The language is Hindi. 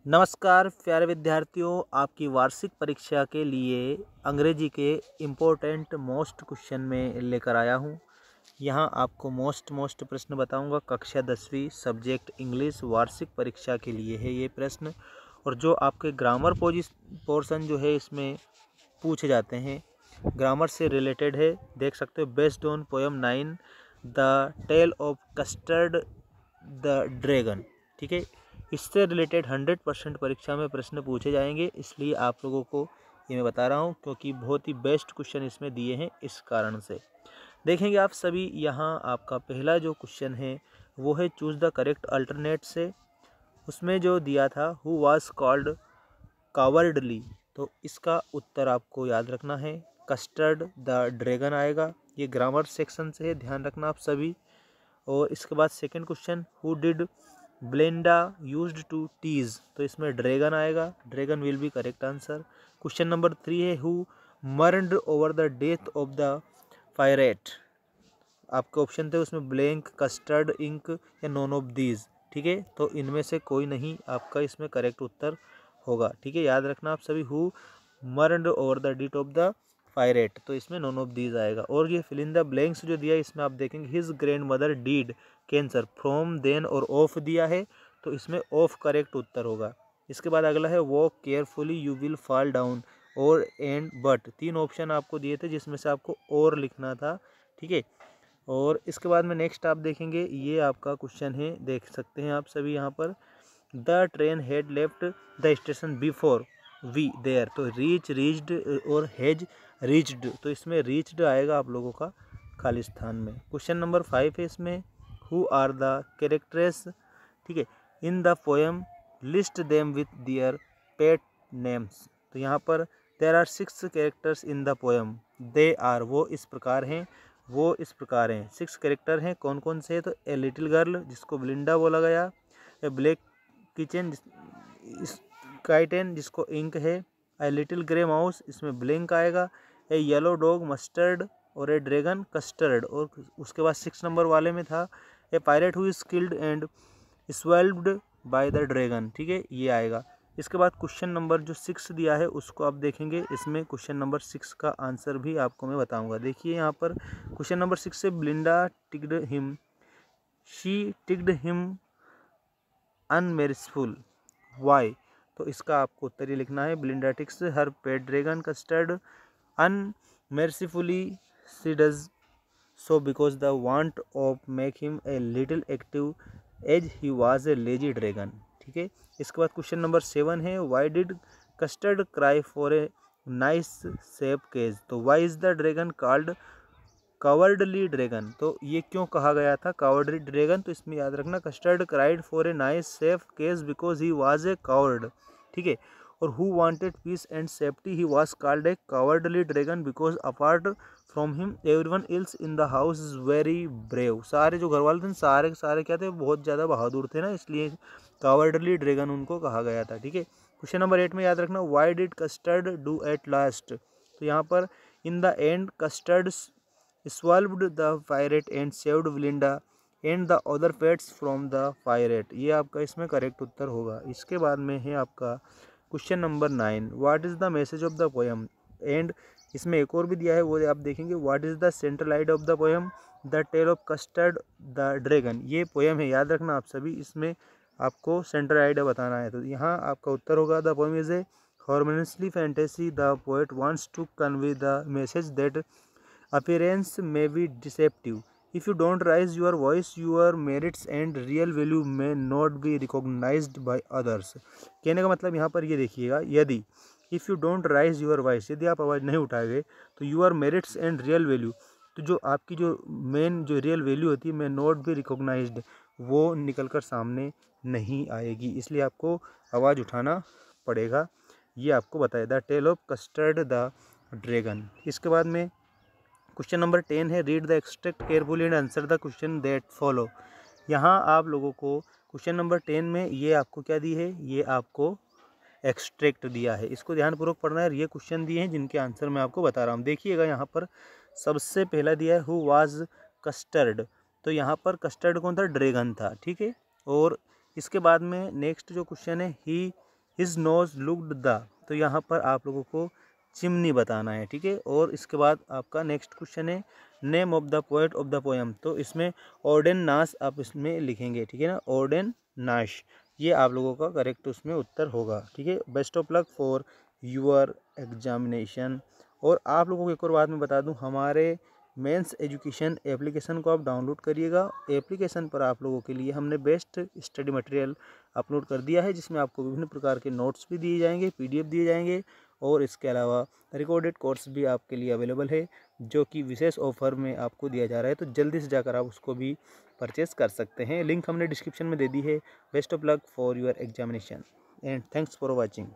नमस्कार प्यारे विद्यार्थियों, आपकी वार्षिक परीक्षा के लिए अंग्रेजी के इम्पोर्टेंट मोस्ट क्वेश्चन में लेकर आया हूँ। यहाँ आपको मोस्ट प्रश्न बताऊँगा। कक्षा 10वीं सब्जेक्ट इंग्लिश वार्षिक परीक्षा के लिए है ये प्रश्न। और जो आपके ग्रामर पोर्शन जो है इसमें पूछे जाते हैं, ग्रामर से रिलेटेड है। देख सकते हो, based on poem 9 the tale of custard the dragon. ठीक है, इससे रिलेटेड 100% परीक्षा में प्रश्न पूछे जाएंगे, इसलिए आप लोगों को ये मैं बता रहा हूँ क्योंकि बहुत ही बेस्ट क्वेश्चन इसमें दिए हैं। इस कारण से देखेंगे आप सभी। यहाँ आपका पहला जो क्वेश्चन है वो है चूज द करेक्ट अल्टरनेट से। उसमें जो दिया था हु वाज कॉल्ड कावर्डली, तो इसका उत्तर आपको याद रखना है कस्टर्ड द ड्रैगन आएगा। ये ग्रामर सेक्शन से है, ध्यान रखना आप सभी। और इसके बाद second question, who did Belinda used to tease, तो इसमें ड्रैगन आएगा, dragon will be correct answer. Question number 3 है who mourned over the death of the pirate. आपके ऑप्शन थे उसमें ब्लैंक, कस्टर्ड, इंक या नॉन ऑफ दीज। ठीक है, तो इनमें से कोई नहीं आपका इसमें करेक्ट उत्तर होगा। ठीक है, याद रखना आप सभी। Who mourned over the death of the pirate, तो इसमें नॉन ऑफ दीज आएगा। और ये फिल इन द ब्लैंक्स जो दिया है इसमें आप देखेंगे his grandmother did cancer from then और ऑफ दिया है, तो इसमें ऑफ करेक्ट उत्तर होगा। इसके बाद अगला है walk carefully you will fall down और एंड बट। तीन ऑप्शन आपको दिए थे जिसमें से आपको और लिखना था। ठीक है, और इसके बाद में नेक्स्ट आप देखेंगे, ये आपका क्वेश्चन है, देख सकते हैं आप सभी यहाँ पर। The train had left the station before we there, तो रीच, रीच्ड और हैज रीच्ड, तो इसमें रीच्ड आएगा आप लोगों का खाली स्थान में। क्वेश्चन नंबर 5 है इसमें हु आर द कैरेक्टर्स, ठीक है, in the poem list them with their pet names. तो यहाँ पर there are 6 characters in the poem, they are, वो इस प्रकार हैं, वो इस प्रकार हैं। 6 कैरेक्टर हैं, कौन कौन से? तो ए लिटिल गर्ल जिसको ब्लिंडा बोला गया, ए ब्लैक किचन काइटेन जिसको इंक है, ए लिटिल ग्रे माउस इसमें ब्लिंक आएगा, ए येलो डॉग मस्टर्ड और ए ड्रैगन कस्टर्ड। और उसके बाद 6 नंबर वाले में था a pirate who is killed and swallowed by the dragon. ठीक है, ये आएगा। इसके बाद क्वेश्चन नंबर जो 6 दिया है उसको आप देखेंगे, इसमें क्वेश्चन नंबर 6 का आंसर भी आपको मैं बताऊंगा। देखिए यहाँ पर क्वेश्चन नंबर 6 से Belinda tickled him, she tickled him unmerciful why, तो इसका आपको उत्तर ही लिखना है Belinda tickles her pet dragon Custard unmercifully she does so because the want of make him a little active as he was a lazy dragon। ठीक है, इसके बाद क्वेश्चन नंबर 7 है why did custard cry for a nice safe cage, तो why is the dragon called cowardly dragon, तो ये क्यों कहा गया था cowardly dragon? तो इसमें याद रखना custard cried for a nice safe cage because he was a coward। ठीक है, और who wanted peace and safety he was called a cowardly dragon because apart from him everyone else in the house is very brave। सारे जो घर वाले थे सारे के सारे क्या थे, बहुत ज़्यादा बहादुर थे ना, इसलिए cowardly dragon उनको कहा गया था। ठीक है, क्वेश्चन नंबर 8 में याद रखना why did custard do at last, तो यहाँ पर in the end custard swallowed the pirate and saved Belinda and the other pets from the pirate। ये आपका इसमें करेक्ट उत्तर होगा। इसके बाद में है आपका question number 9 what is the message of the poem, and इसमें एक और भी दिया है वो आप देखेंगे what is the central idea of the poem the tale of custard the dragon. ये पोएम है, याद रखना आप सभी, इसमें आपको सेंट्रल आइडिया बताना है। तो यहाँ आपका उत्तर होगा the poem is a harmoniously fantasy the poet wants to convey the message that appearance may be deceptive, if you don't raise your voice your merits and real value may not be recognised by others. कहने का मतलब यहाँ पर ये देखिएगा, यदि if you don't raise your voice, यदि आप आवाज़ नहीं उठाओगे तो your merits and real value, तो जो आपकी जो मेन जो रियल वैल्यू होती है मे नॉट बी रिकॉग्नाइज्ड, वो निकल कर सामने नहीं आएगी, इसलिए आपको आवाज़ उठाना पड़ेगा। ये आपको बताया the tale of custard the dragon. इसके बाद में क्वेश्चन नंबर 10 है read the extract carefully and answer the question that follow. यहाँ आप लोगों को क्वेश्चन नंबर 10 में ये आपको क्या दी है, ये आपको एक्सट्रैक्ट दिया है, इसको ध्यानपूर्वक पढ़ना है। ये क्वेश्चन दिए हैं जिनके आंसर मैं आपको बता रहा हूँ। देखिएगा यहाँ पर सबसे पहला दिया है हु वाज कस्टर्ड, तो यहाँ पर कस्टर्ड कौन था? ड्रैगन था। ठीक है, और इसके बाद में नेक्स्ट जो क्वेश्चन है ही हिज नोज लुक्ड द, तो यहाँ पर आप लोगों को चिमनी बताना है, ठीक है। और इसके बाद आपका नेक्स्ट क्वेश्चन है name of the poet of the poem, तो इसमें ओडेन नाश आप इसमें लिखेंगे, ठीक है ना, ओडेन नाश, ये आप लोगों का करेक्ट उसमें उत्तर होगा, ठीक है। Best of luck for your examination. और आप लोगों को एक और बात मैं बता दूं, हमारे मेंस एजुकेशन एप्लीकेशन को आप डाउनलोड करिएगा। एप्लीकेशन पर आप लोगों के लिए हमने बेस्ट स्टडी मटेरियल अपलोड कर दिया है, जिसमें आपको विभिन्न प्रकार के नोट्स भी दिए जाएंगे, पीडीएफ दिए जाएंगे, और इसके अलावा रिकॉर्डेड कोर्स भी आपके लिए अवेलेबल है, जो कि विशेष ऑफर में आपको दिया जा रहा है। तो जल्दी से जाकर आप उसको भी परचेस कर सकते हैं, लिंक हमने डिस्क्रिप्शन में दे दी है। Best of luck for your examination and thanks for watching.